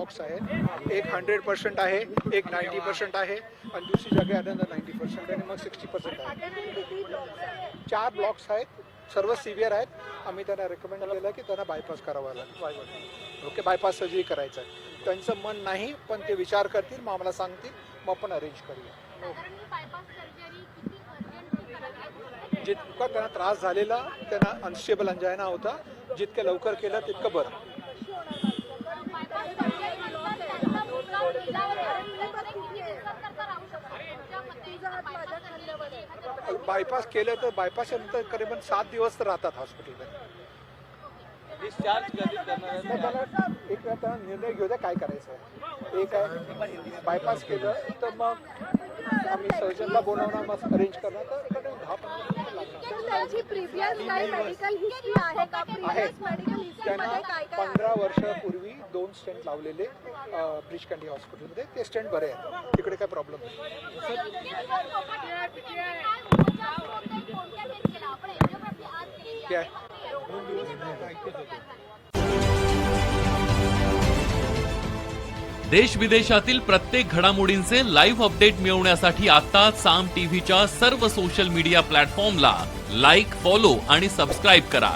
Blocks आहेत. एक 100% आहे, एक 90% आहे आणि दुसरी जागा अनदर 90% आणि मग 60% आहे. 4 ब्लॉक्स आहेत, सर्व सिव्हिअर आहेत. आम्ही त्यांना रेकमेंड केलं की त्यांना बायपास करावा लागेल. ओके, बायपास सर्जरी करायचं आहे. त्यांचं मन नाही, पण ते विचार करतील, मग आम्हाला सांगतील, मग आपण अरेंज करूया. जितका त्यांना त्रास झालेला, त्यांना अनस्टेबल अंजायना होता, जितकं लवकर केलं तितकं बरं. बायपास केलं तर बायपास नंतर करीबन 7 दिवस तर राहतात हॉस्पिटलमध्ये. डिस्चार्ज कधी करणार? एक वेळा त्यांना निर्णय घेऊ द्या काय करायचं आहे. एक आहे बायपास केलं तर मग आम्ही सर्जनला बोलावणार, मग अरेंज करणार, तर एखाद्या 10-15 मिनिटं लागणार. त्यांची प्रिव्हियस काही मेडिकल हिस्ट्री आहे का? प्रिव्हियस मेडिकल हिस्ट्रीमध्ये काय काय 15 वर्षापूर्वी 2 स्टेंट लावलेले ब्रीचकंडी हॉस्पिटलमध्ये. ते स्टेंट बरे आहेत, तिकडे काय प्रॉब्लेम नाही. देश विदेशातील प्रत्येक घडामोडींचे लाईव्ह अपडेट मिळवण्यासाठी आता साम टीव्हीच्या सर्व सोशल मीडिया प्लॅटफॉर्मला लाईक, फॉलो आणि सबस्क्राईब करा.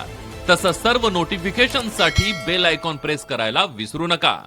तसंच सर्व नोटिफिकेशनसाठी बेल आयकॉन प्रेस करायला विसरू नका.